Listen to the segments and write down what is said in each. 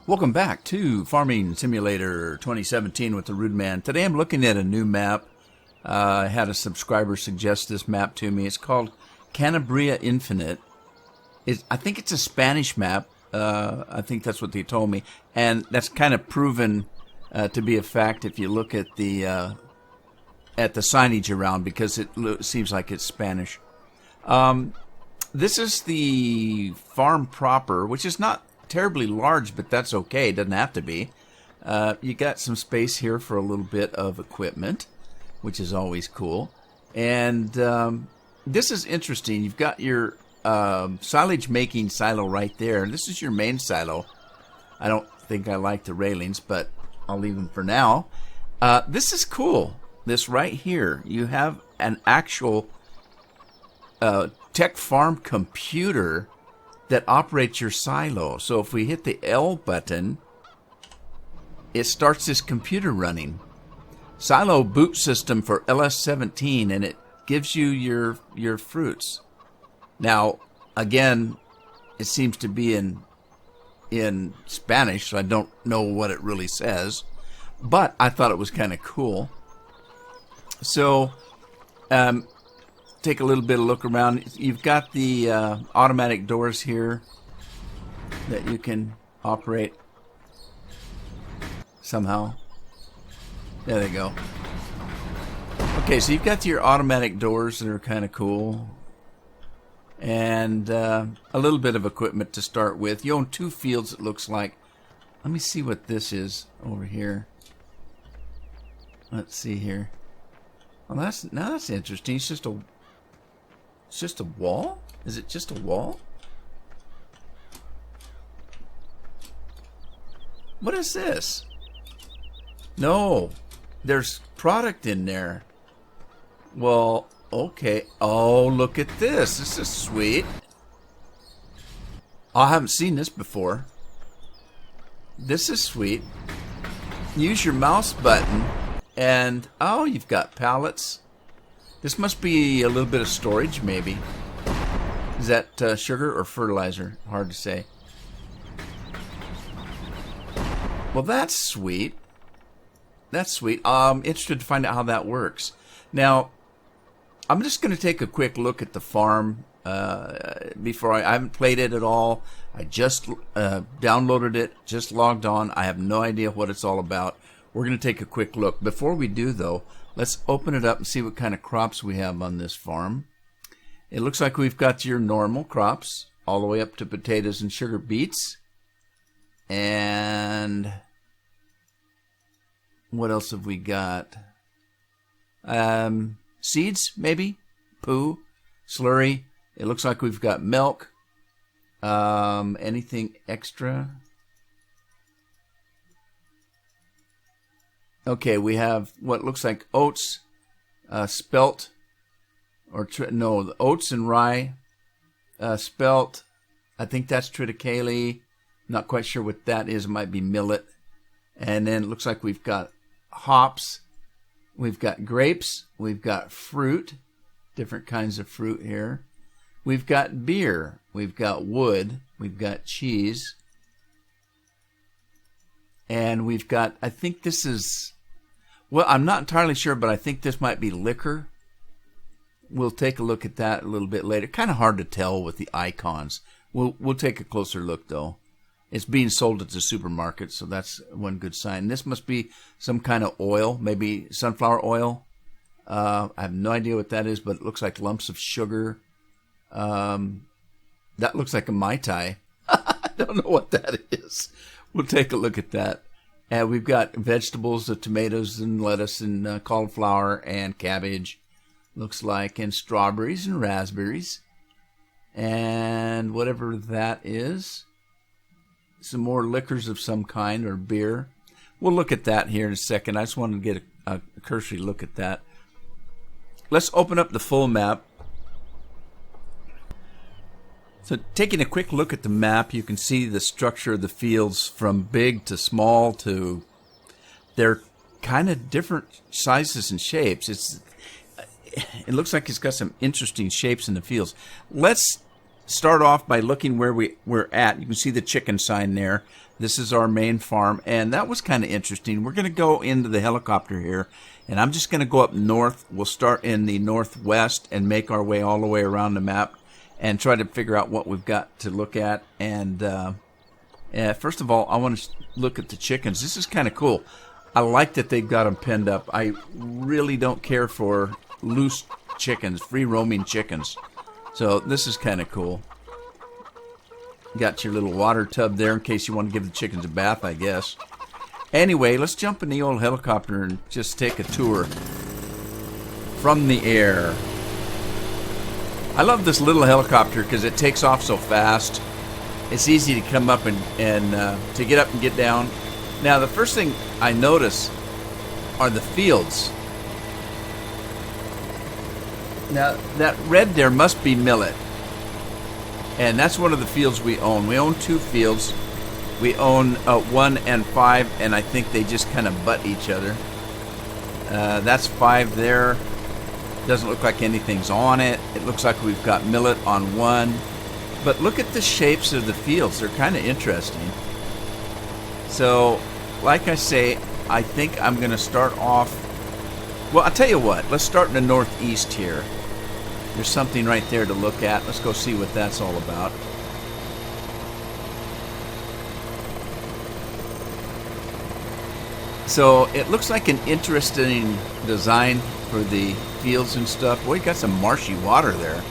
Welcome back to Farming Simulator 2017 with the Rude Man. Today I'm looking at a new map. I had a subscriber suggest this map to me. It's called Canabria Infinite. I think it's a Spanish map. I think that's what they told me. And that's kind of proven to be a fact if you look at the signage around, because it seems like it's Spanish. This is the farm proper, which is not terribly large, but that's okay. It doesn't have to be. You got some space here for a little bit of equipment, which is always cool. And this is interesting. You've got your silage making silo right there. And this is your main silo. I don't think I like the railings, but I'll leave them for now. This is cool. This right here. You have an actual tech farm computer that operates your silo. So if we hit the L button, it starts this computer running. Silo boot system for LS17, and it gives you your fruits. Now, again, it seems to be in Spanish, so I don't know what it really says, but I thought it was kind of cool. So, take a little bit of look around. You've got the automatic doors here that you can operate somehow. There they go. Okay, so you've got your automatic doors that are kind of cool. And a little bit of equipment to start with. You own 2 fields, it looks like. Let me see what this is over here. Let's see here. Well, that's interesting. It's just a wall? Is it just a wall? What is this? No, there's product in there. Well, okay. Oh, look at this. This is sweet. I haven't seen this before. This is sweet. Use your mouse button and, oh, you've got pallets. This must be a little bit of storage, maybe. Is that sugar or fertilizer? Hard to say. Well, that's sweet. That's sweet. I'm interested to find out how that works. Now, I'm just going to take a quick look at the farm before I haven't played it at all. I just downloaded it, just logged on. I have no idea what it's all about. We're going to take a quick look. Before we do, though, let's open it up and see what kind of crops we have on this farm. It looks like we've got your normal crops all the way up to potatoes and sugar beets. And what else have we got? Seeds, maybe? Poo, slurry. It looks like we've got milk. Anything extra? Okay, we have what looks like oats, spelt, or no, oats and rye, spelt. I think that's triticale. Not quite sure what that is. It might be millet. And then it looks like we've got hops. We've got grapes. We've got fruit, different kinds of fruit here. We've got beer. We've got wood. We've got cheese. And we've got, I think this is, well, I'm not entirely sure, but I think this might be liquor. We'll take a look at that a little bit later. Kind of hard to tell with the icons. We'll take a closer look, though. It's being sold at the supermarket, so that's one good sign. This must be some kind of oil, maybe sunflower oil. I have no idea what that is, but it looks like lumps of sugar. That looks like a Mai Tai. I don't know what that is. We'll take a look at that. And we've got vegetables, the tomatoes and lettuce and cauliflower and cabbage, looks like, and strawberries and raspberries. And whatever that is. Some more liquors of some kind or beer. We'll look at that here in a second. I just wanted to get a cursory look at that. Let's open up the full map. So taking a quick look at the map, you can see the structure of the fields from big to small to, they're kind of different sizes and shapes. It looks like it's got some interesting shapes in the fields. Let's start off by looking where we're at. You can see the chicken sign there. This is our main farm, and that was kind of interesting. We're going to go into the helicopter here, and I'm just going to go up north. We'll start in the northwest and make our way all the way around the map and try to figure out what we've got to look at. And first of all, I want to look at the chickens. This is kind of cool. I like that they've got them pinned up. I really don't care for loose chickens, free-roaming chickens. So this is kind of cool. Got your little water tub there in case you want to give the chickens a bath, I guess. Anyway, let's jump in the old helicopter and just take a tour from the air. I love this little helicopter because it takes off so fast. It's easy to come up and to get up and get down. Now, the first thing I notice are the fields. Now, that red there must be millet. And that's one of the fields we own. We own 2 fields. We own 1 and 5, and I think they just kind of butt each other. That's 5 there. Doesn't look like anything's on it. It looks like we've got millet on 1. But look at the shapes of the fields. They're kind of interesting. So, like I say, I think I'm going to start off... Well, I'll tell you what. Let's start in the northeast here. There's something right there to look at. Let's go see what that's all about. So it looks like an interesting design for the fields and stuff. Boy, you got some marshy water there.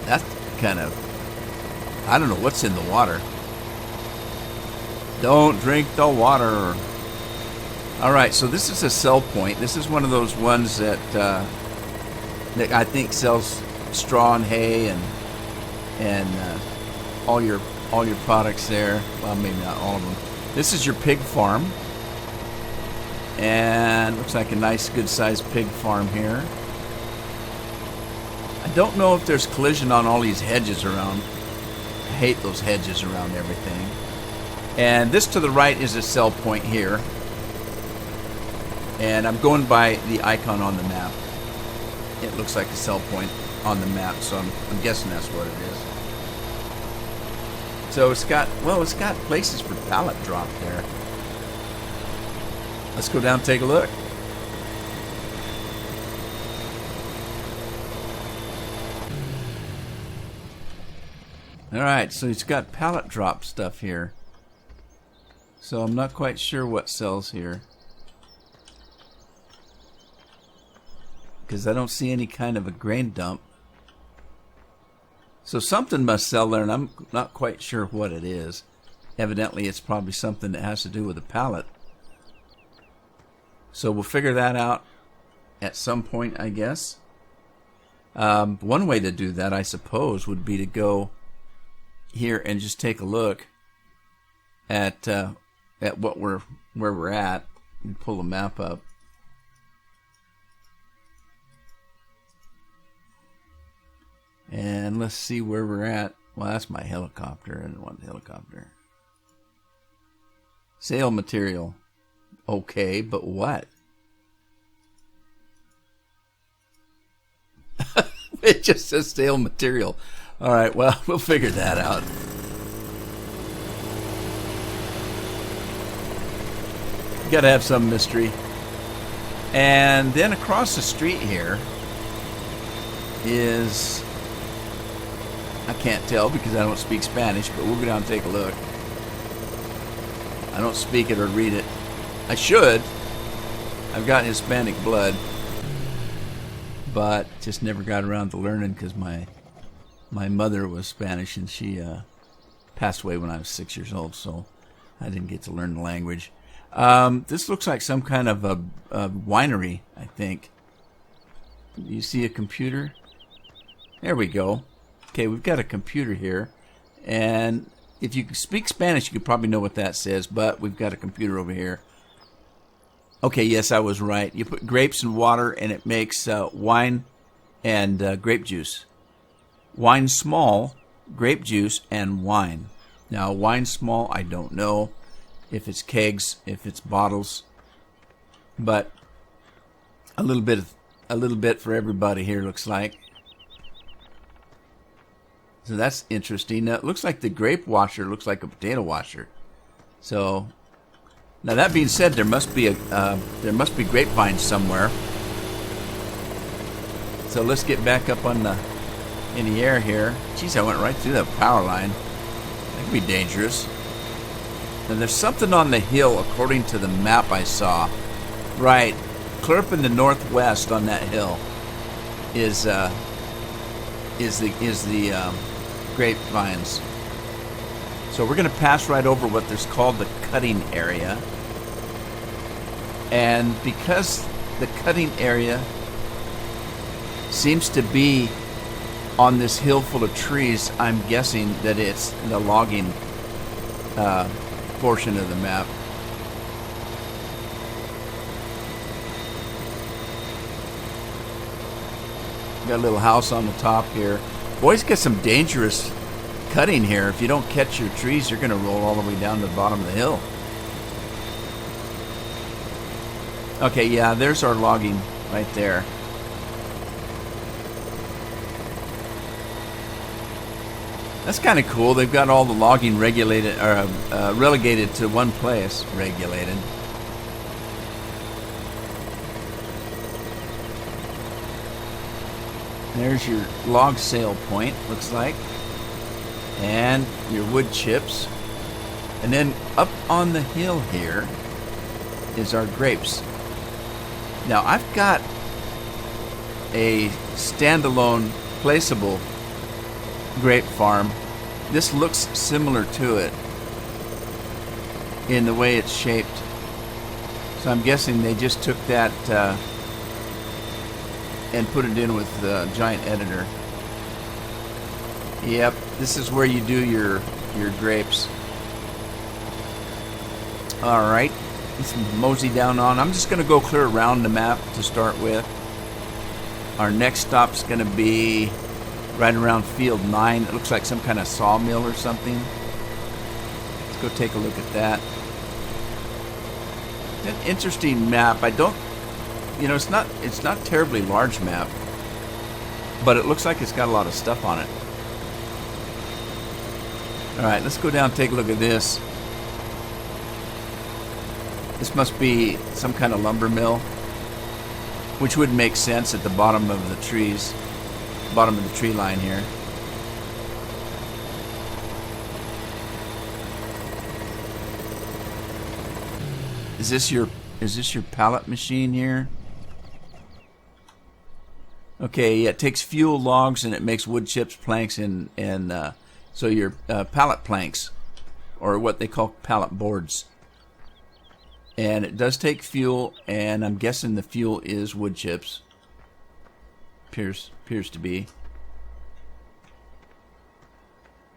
That's kind of... I don't know what's in the water. Don't drink the water. Alright, so this is a sell point. This is one of those ones that I think sells straw and hay and all your products there. Well, maybe not all of them. This is your pig farm. And looks like a nice, good-sized pig farm here. I don't know if there's collision on all these hedges around. I hate those hedges around everything. And this to the right is a sell point here. And I'm going by the icon on the map. It looks like a sell point on the map, so I'm guessing that's what it is. So it's got places for pallet drop there. Let's go down and take a look. Alright, so it's got pallet drop stuff here. So I'm not quite sure what sells here. Because I don't see any kind of a grain dump. So something must sell there, and I'm not quite sure what it is. Evidently, it's probably something that has to do with a pallet. So we'll figure that out at some point, I guess. One way to do that, I suppose, would be to go here and just take a look at where we're at and pull the map up. And let's see where we're at. Well, that's my helicopter. I didn't want the helicopter. Sale material. Okay, but what? It just says sale material. All right, well, we'll figure that out. Got to have some mystery. And then across the street here is... I can't tell because I don't speak Spanish, but we'll go down and take a look. I don't speak it or read it. I should. I've got Hispanic blood, but just never got around to learning because my mother was Spanish and she passed away when I was 6 years old, so I didn't get to learn the language. This looks like some kind of a winery, I think. You see a computer? There we go. Okay, we've got a computer here, and if you speak Spanish, you could probably know what that says, but we've got a computer over here. Okay, yes, I was right. You put grapes in water, and it makes wine and grape juice. Wine small, grape juice, and wine. Now, wine small, I don't know if it's kegs, if it's bottles, but a little bit for everybody here, looks like. So that's interesting. Now, it looks like the grape washer looks like a potato washer. So now that being said, there must be grapevines somewhere. So let's get back up on in the air here. Geez, I went right through that power line. That could be dangerous. And there's something on the hill, according to the map I saw. Right, clear up in the northwest on that hill is the grapevines. So we're going to pass right over what there's called the cutting area. And because the cutting area seems to be on this hill full of trees, I'm guessing that it's the logging portion of the map. Got a little house on the top here. Boys, get some dangerous cutting here. If you don't catch your trees, you're going to roll all the way down to the bottom of the hill. Okay, yeah, there's our logging right there. That's kind of cool. They've got all the logging regulated or relegated to one place. Regulated. There's your log sale point, looks like. And your wood chips. And then up on the hill here is our grapes. Now, I've got a standalone placeable grape farm. This looks similar to it in the way it's shaped. So I'm guessing they just took that and put it in with the giant editor. Yep, this is where you do your grapes. Alright, let's mosey down on. I'm just going to go clear around the map to start with. Our next stop's going to be right around field 9. It looks like some kind of sawmill or something. Let's go take a look at that. An interesting map. I don't, it's not terribly large map, but it looks like it's got a lot of stuff on it. All right, let's go down and take a look at this. This must be some kind of lumber mill, which would make sense at the bottom of the trees, bottom of the tree line here. Is this your pallet machine here? Okay, yeah, it takes fuel, logs, and it makes wood chips, planks, and so your pallet planks, or what they call pallet boards. And it does take fuel, and I'm guessing the fuel is wood chips. Appears to be.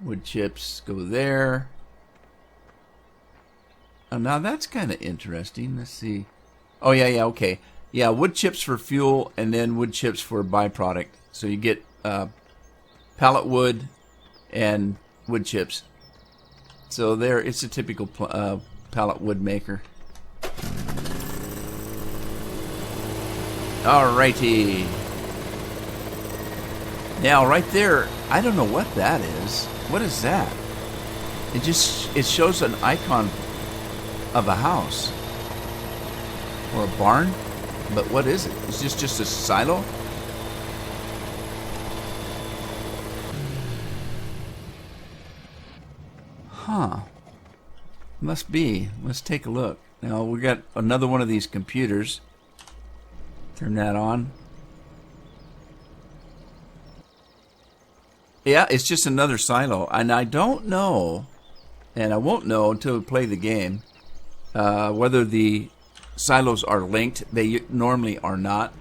Wood chips go there. Oh, now that's kind of interesting. Let's see. Oh, yeah, okay. Yeah, wood chips for fuel, and then wood chips for byproduct. So you get pallet wood and wood chips. So there, it's a typical pallet wood maker. Alrighty. Now, right there, I don't know what that is. What is that? It shows an icon of a house or a barn, but what is it? Is this just a silo? Huh. Must be. Let's take a look. Now we got another one of these computers. Turn that on. Yeah, it's just another silo, and I don't know, and I won't know until we play the game, whether the silos are linked. They normally are not.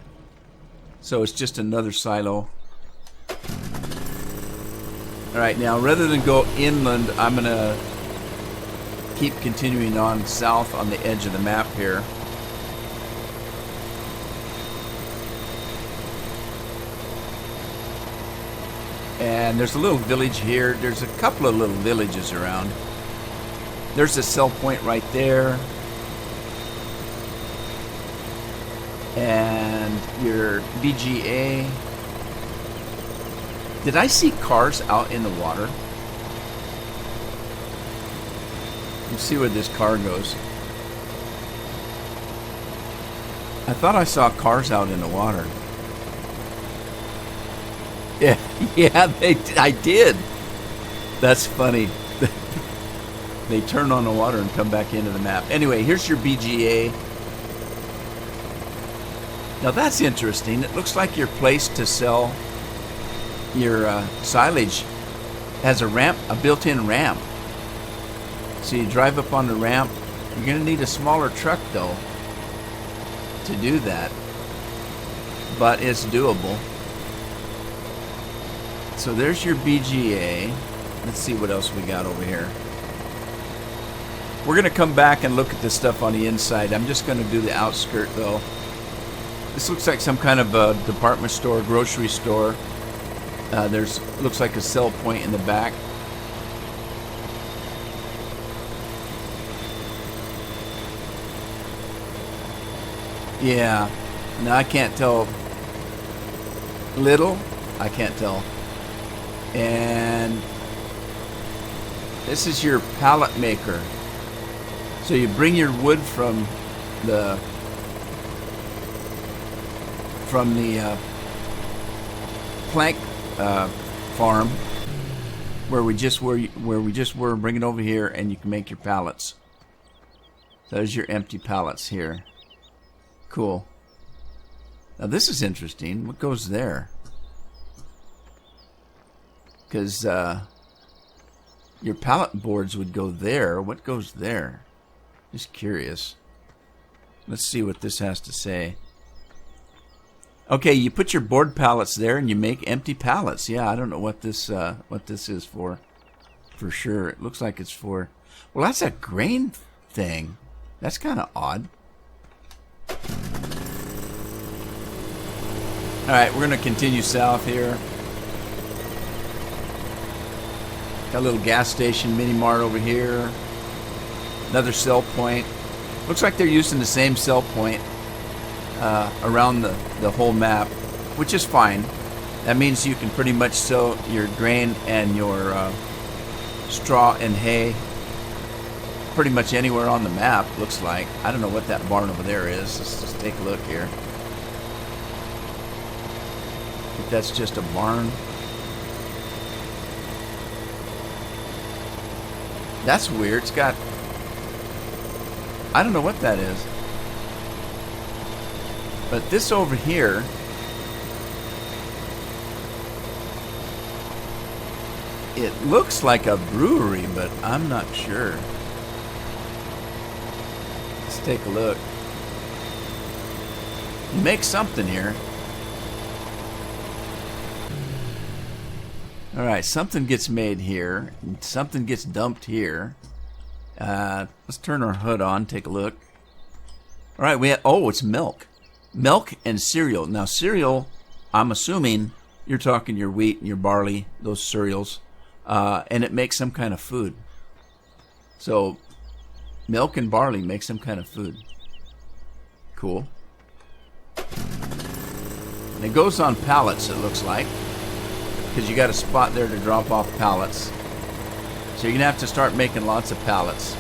So it's just another silo. Alright, now rather than go inland, I'm going to keep continuing on south on the edge of the map here. And there's a little village here. There's a couple of little villages around. There's a sell point right there. And your BGA. Did I see cars out in the water? Let's see where this car goes. I thought I saw cars out in the water. Yeah, yeah, I did. That's funny. They turn on the water and come back into the map. Anyway, here's your BGA. Now that's interesting. It looks like your place to sell your silage has a ramp, a built-in ramp. So you drive up on the ramp. You're going to need a smaller truck though to do that, but it's doable. So there's your BGA. Let's see what else we got over here. We're going to come back and look at this stuff on the inside. I'm just going to do the outskirt though. This looks like some kind of a department store, grocery store. There's looks like a sell point in the back. Yeah, no, I can't tell. Little, I can't tell. And this is your pallet maker. So you bring your wood from the plank farm where we just were, bring it over here, and you can make your pallets. So there's your empty pallets here. Cool. Now this is interesting. What goes there? Because your pallet boards would go there. What goes there? Just curious. Let's see what this has to say. Okay, you put your board pallets there and you make empty pallets. Yeah, I don't know what this is for sure. It looks like it's for, well, that's a grain thing. That's kind of odd. All right, we're going to continue south here. Got a little gas station, mini mart over here. Another sell point. Looks like they're using the same sell point around the whole map, which is fine. That means you can pretty much sell your grain and your straw and hay pretty much anywhere on the map, looks like. I don't know what that barn over there is. Let's just take a look here. I think that's just a barn. That's weird. It's got, I don't know what that is. But this over here, it looks like a brewery, but I'm not sure. Let's take a look. You make something here. Alright, something gets made here. Something gets dumped here. Let's turn our hood on, take a look. Alright, we have, oh, it's milk. Milk and cereal. Now cereal, I'm assuming you're talking your wheat and your barley, those cereals. And it makes some kind of food. So milk and barley make some kind of food. Cool. And it goes on pallets, it looks like, because you got a spot there to drop off pallets. So you're gonna have to start making lots of pallets.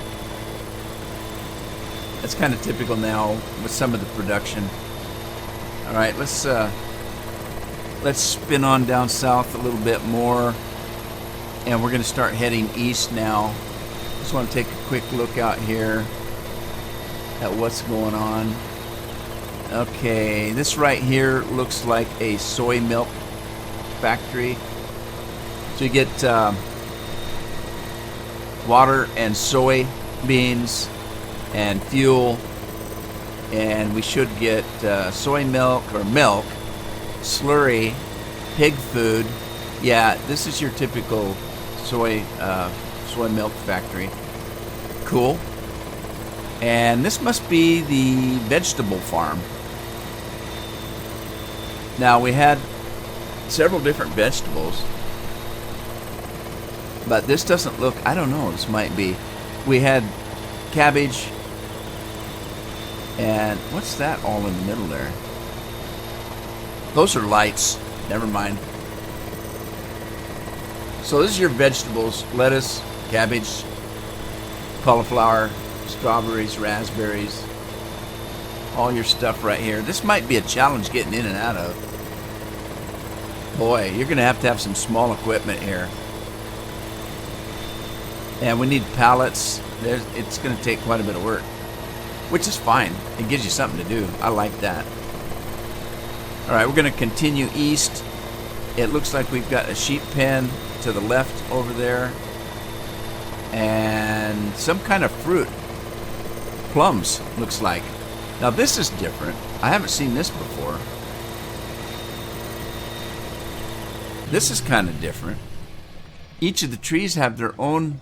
That's kind of typical now with some of the production. All right, let's spin on down south a little bit more, and we're gonna start heading east now. Just want to take a quick look out here at what's going on. Okay, this right here looks like a soy milk factory. So you get water and soy beans and fuel, and we should get soy milk or milk, slurry, pig food. Yeah, this is your typical soy milk factory. Cool. And this must be the vegetable farm. Now we had several different vegetables, but this doesn't look, I don't know, this might be. We had cabbage, and what's that all in the middle there? Those are lights. Never mind. So this is your vegetables: lettuce, cabbage, cauliflower, strawberries, raspberries. All your stuff right here. This might be a challenge getting in and out of. Boy, you're going to have some small equipment here. And we need pallets. It's going to take quite a bit of work, which is fine. It gives you something to do. I like that. All right, we're going to continue east. It looks like we've got a sheep pen to the left over there. And some kind of fruit. Plums, looks like. Now this is different. I haven't seen this before. This is kind of different. Each of the trees have their own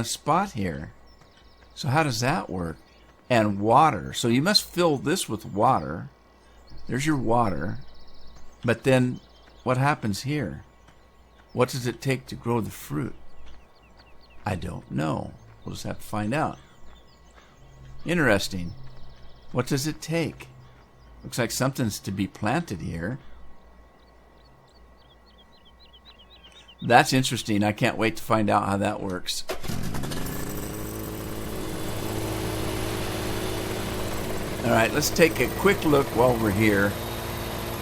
spot here. So how does that work? And water. So you must fill this with water. There's your water. But then what happens here? What does it take to grow the fruit? I don't know. We'll just have to find out. Interesting. What does it take? Looks like something's to be planted here. That's interesting. I can't wait to find out how that works. All right, let's take a quick look while we're here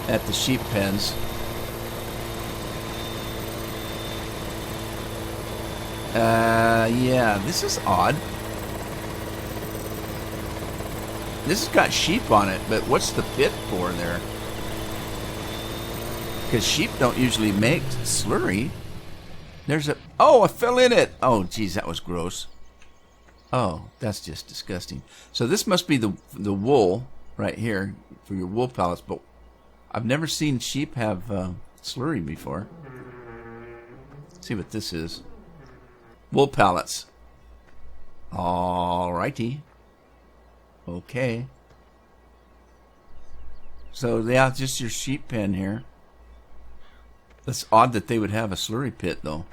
at the sheep pens. Yeah, this is odd. This has got sheep on it, but what's the pit for there? Because sheep don't usually make slurry. There's a... Oh, I fell in it! Oh, geez, that was gross. Oh, that's just disgusting. So this must be the wool right here for your wool pellets, but I've never seen sheep have slurry before. Let's see what this is. Wool pellets. Alrighty. Okay. So, yeah, just your sheep pen here. That's odd that they would have a slurry pit, though.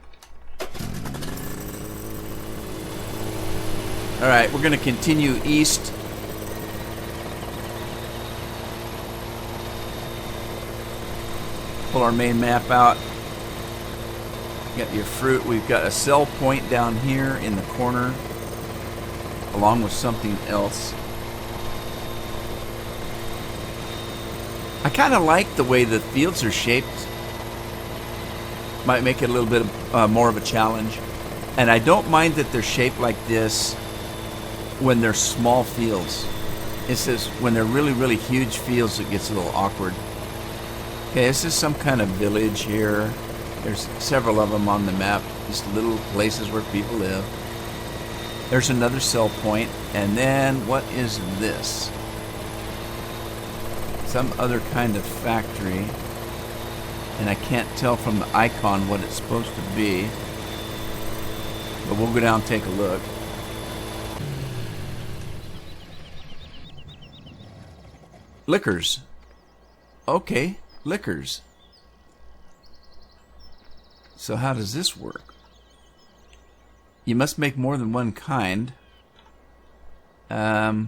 Alright, we're going to continue east. Pull our main map out. Got your fruit. We've got a sell point down here in the corner, along with something else. I kind of like the way the fields are shaped. Might make it a little bit more of a challenge. And I don't mind that they're shaped like this when they're small fields. It says when they're really, really huge fields, it gets a little awkward. Okay, this is some kind of village here. There's several of them on the map. Just little places where people live. There's another sell point. And then what is this? Some other kind of factory. And I can't tell from the icon what it's supposed to be. But we'll go down and take a look. Liquors. Okay, liquors. So how does this work? You must make more than one kind. Wow,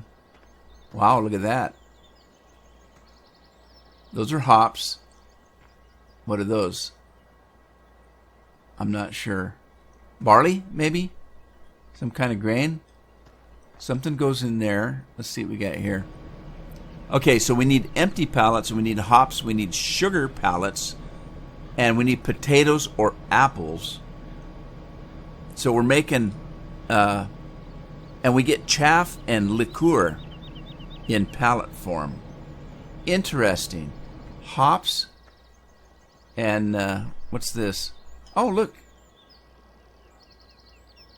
look at that. Those are hops. What are those? I'm not sure. Barley, maybe? Some kind of grain? Something goes in there. Let's see what we got here. Okay, so we need empty pallets, we need hops, we need sugar pallets, and we need potatoes or apples. So we're making, and we get chaff and liqueur in pallet form. Interesting. Hops and, what's this? Oh, look.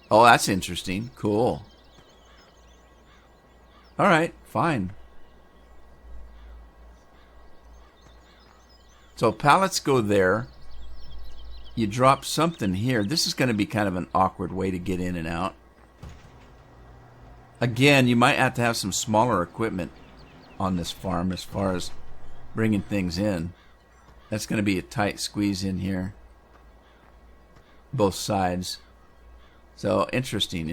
Oh, that's interesting. Cool. All right, fine. So pallets go there. You drop something here. This is going to be kind of an awkward way to get in and out. Again, you might have to have some smaller equipment on this farm as far as bringing things in. That's going to be a tight squeeze in here. Both sides. So, interesting.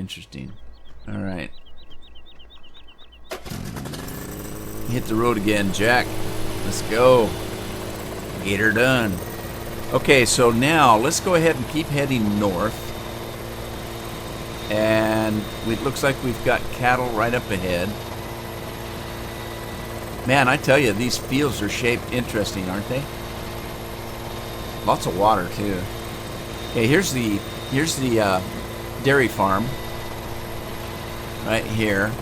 All right. Hit the road again, Jack. Let's go. Get her done. Okay, so now let's go ahead and keep heading north. And it looks like we've got cattle right up ahead. Man, I tell you, these fields are shaped interesting, aren't they? Lots of water too. Okay, here's the dairy farm right here,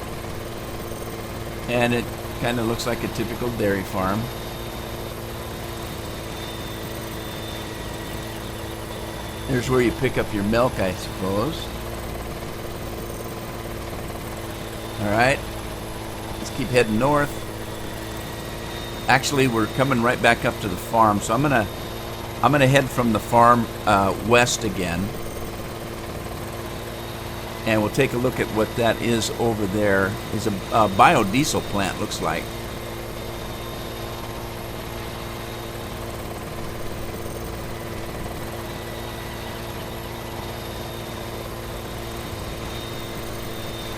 and it kind of looks like a typical dairy farm. There's where you pick up your milk, I suppose. All right, let's keep heading north. Actually, we're coming right back up to the farm, so I'm gonna head from the farm west again, and we'll take a look at what that is over there. It's a biodiesel plant, looks like.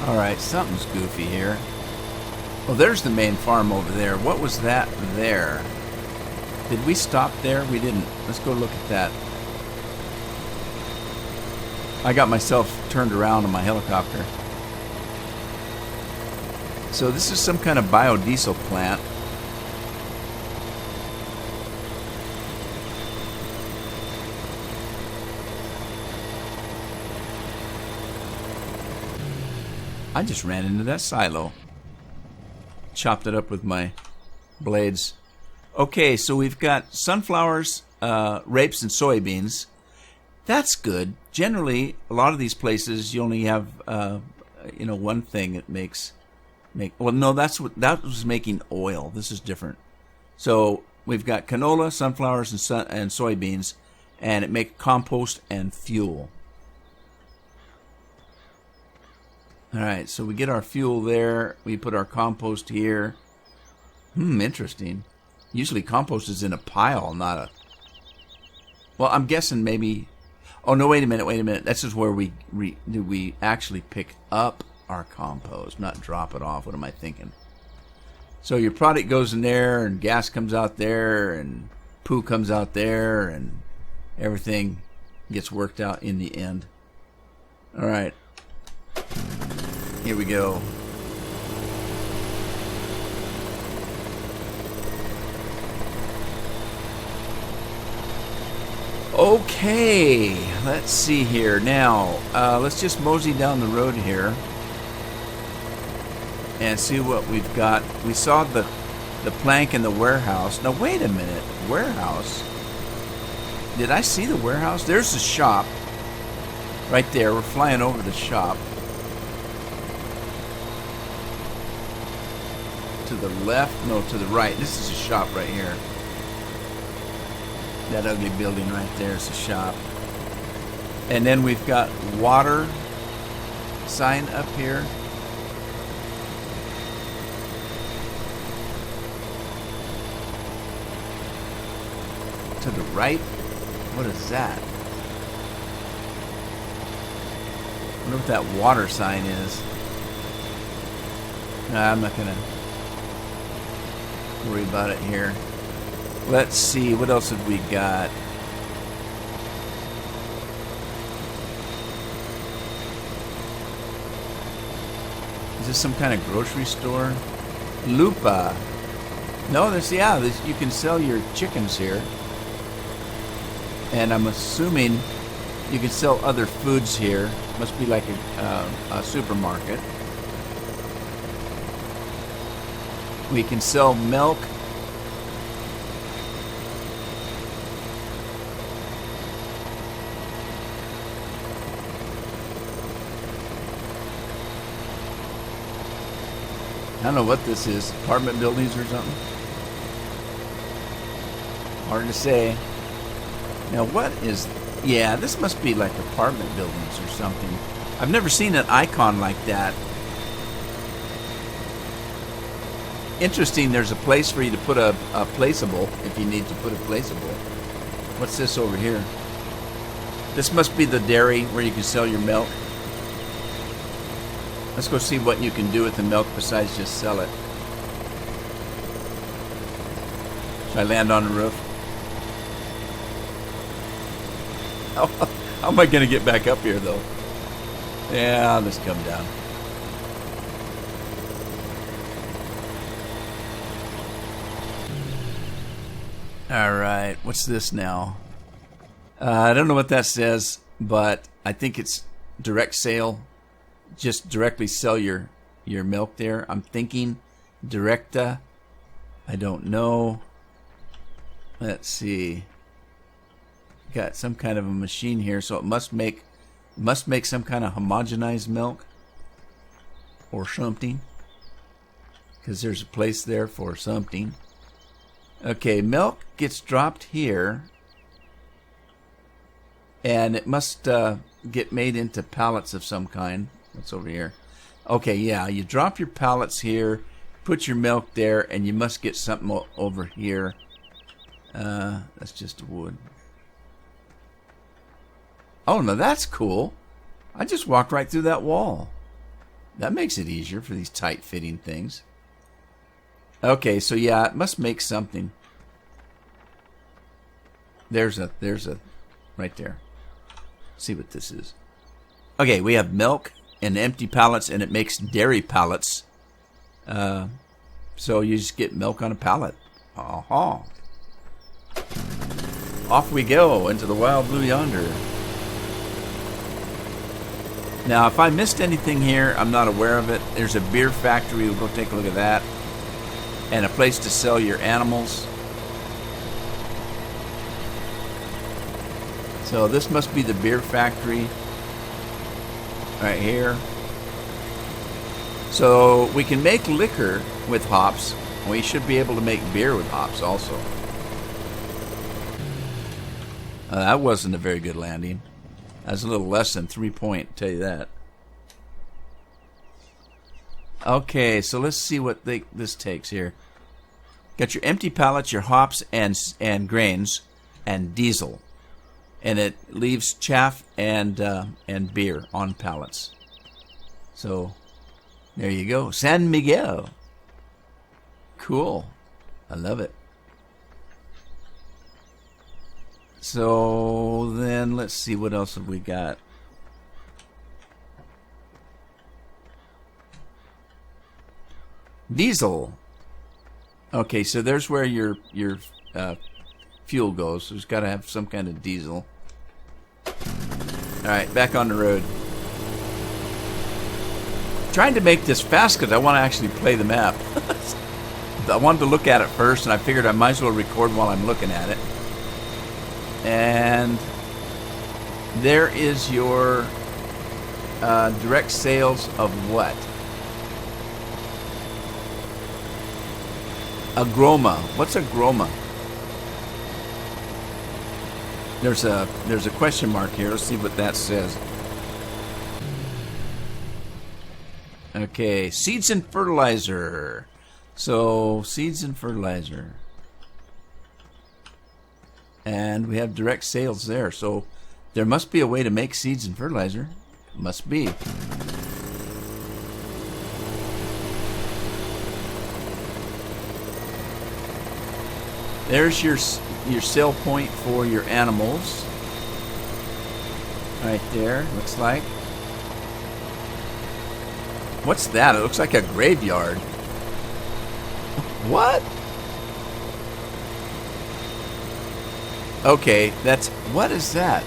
All right, something's goofy here. Oh, there's the main farm over there. What was that there? Did we stop there? We didn't. Let's go look at that. I got myself turned around on my helicopter. So this is some kind of biodiesel plant. I just ran into that silo. Chopped it up with my blades. Okay, so we've got sunflowers, rapes, and soybeans. That's good. Generally, a lot of these places you only have, one thing that makes. Well, no, that was making oil. This is different. So we've got canola, sunflowers, and soybeans, and it makes compost and fuel. All right, so we get our fuel there. We put our compost here. Interesting. Usually compost is in a pile, not a... Well, I'm guessing maybe... Oh, no, wait a minute. This is where we actually pick up our compost, not drop it off. What am I thinking? So your product goes in there, and gas comes out there, and poo comes out there, and everything gets worked out in the end. All right. Here we go. Okay, let's see here. Now, let's just mosey down the road here and see what we've got. We saw the plank in the warehouse. Now, wait a minute. Warehouse? Did I see the warehouse? There's the shop right there. We're flying over the shop. To the left? No, to the right. This is a shop right here. That ugly building right there is a shop. And then we've got water sign up here. To the right? What is that? I wonder what that water sign is. Nah, I'm not gonna worry about it here. Let's see, what else have we got? Is this some kind of grocery store? Lupa. No, you can sell your chickens here. And I'm assuming you can sell other foods here. Must be like a supermarket. We can sell milk. I don't know what this is. Apartment buildings or something? Hard to say. Now what is... Yeah, this must be like apartment buildings or something. I've never seen an icon like that. Interesting, there's a place for you to put a placeable, if you need to put a placeable. What's this over here? This must be the dairy where you can sell your milk. Let's go see what you can do with the milk besides just sell it. Should I land on the roof? How am I going to get back up here, though? Yeah, I'll just come down. All right, what's this now? I don't know what that says, but I think it's direct sale. Just directly sell your milk there. I'm thinking directa. I don't know. Let's see. Got some kind of a machine here, so it must make some kind of homogenized milk or something, because there's a place there for something. Okay, milk gets dropped here, and it must get made into pallets of some kind. What's over here? Okay, yeah, you drop your pallets here, put your milk there, and you must get something over here. That's just wood. Oh, no, that's cool. I just walked right through that wall. That makes it easier for these tight-fitting things. Okay, so yeah, it must make something. There's a right there. Let's see what this is. Okay, we have milk and empty pallets, and it makes dairy pallets. So you just get milk on a pallet. Aha. Off we go into the wild blue yonder. Now, if I missed anything here, I'm not aware of it. There's a beer factory. We'll go take a look at that. And a place to sell your animals. So this must be the beer factory right here. So we can make liquor with hops. We should be able to make beer with hops also. That wasn't a very good landing. That was a little less than 3 point, tell you that. Okay, so let's see what this takes here. Got your empty pallets, your hops and grains, and diesel, and it leaves chaff and beer on pallets. So there you go, San Miguel. Cool, I love it. So then let's see, what else have we got? Diesel. Okay, so there's where your fuel goes. There's got to have some kind of diesel. Alright, back on the road. Trying to make this fast because I want to actually play the map. I wanted to look at it first, and I figured I might as well record while I'm looking at it. And there is your direct sales of what? Agroma. What's agroma? There's a question mark here. Let's see what that says. Okay, seeds and fertilizer. So seeds and fertilizer. And we have direct sales there. So there must be a way to make seeds and fertilizer. Must be. There's your sell point for your animals. Right there, looks like. What's that? It looks like a graveyard. What? Okay, what is that?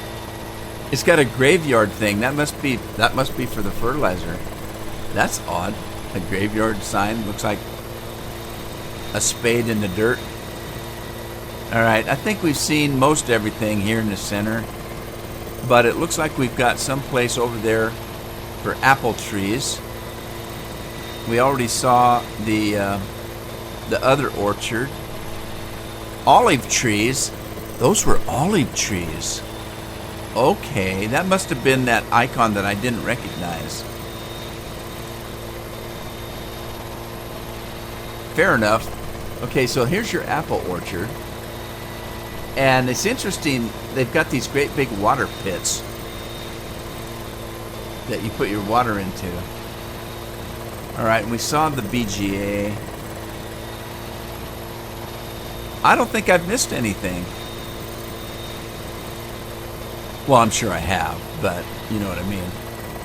It's got a graveyard thing. That must be for the fertilizer. That's odd. A graveyard sign looks like a spade in the dirt. Alright, I think we've seen most everything here in the center, but it looks like we've got some place over there for apple trees. We already saw the other orchard. Olive trees. Those were olive trees. Okay, that must have been that icon that I didn't recognize. Fair enough. Okay, so here's your apple orchard. And it's interesting, they've got these great big water pits that you put your water into. Alright, we saw the BGA. I don't think I've missed anything. Well, I'm sure I have, but you know what I mean.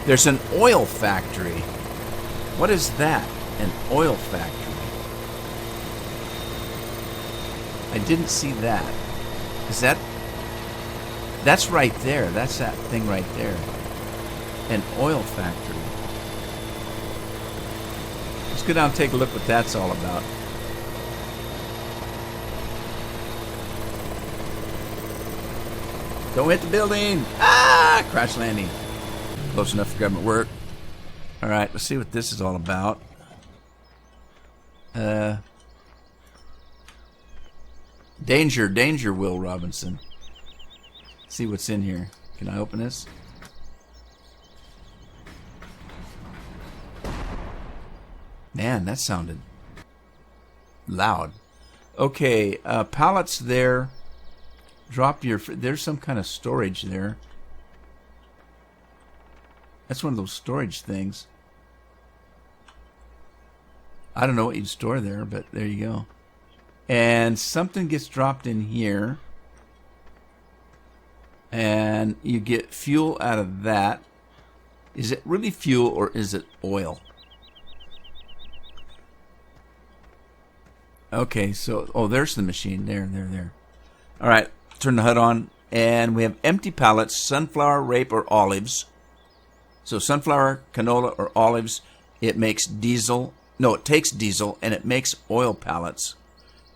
There's an oil factory. What is that? An oil factory. I didn't see that. Is that... That's right there. That's that thing right there. An oil factory. Let's go down and take a look what that's all about. Don't hit the building! Ah! Crash landing. Close enough for government work. Alright, let's see what this is all about. Danger, danger, Will Robinson. Let's see what's in here. Can I open this? Man, that sounded loud. Okay, pallets there. Drop your... There's some kind of storage there. That's one of those storage things. I don't know what you'd store there, but there you go. And something gets dropped in here. And you get fuel out of that. Is it really fuel or is it oil? Okay, so... Oh, there's the machine. There. All right, turn the HUD on. And we have empty pallets, sunflower, rape, or olives. So sunflower, canola, or olives, it makes diesel. No, it takes diesel and it makes oil pellets.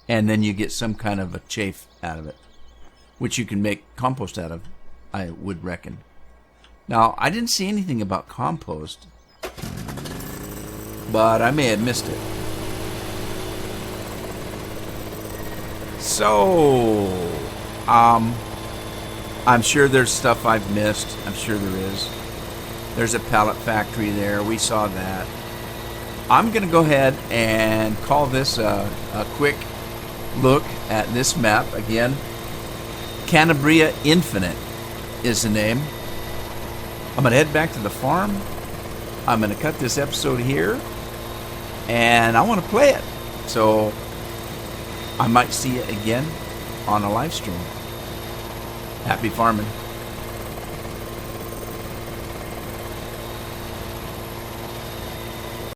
And then you get some kind of a chaff out of it, which you can make compost out of, I would reckon. Now, I didn't see anything about compost, but I may have missed it. So, I'm sure there's stuff I've missed. I'm sure there is. There's a pallet factory there. We saw that. I'm going to go ahead and call this a quick look at this map. Again, Canabria Infinite is the name. I'm going to head back to the farm. I'm going to cut this episode here. And I want to play it. So I might see you again on a live stream. Happy farming.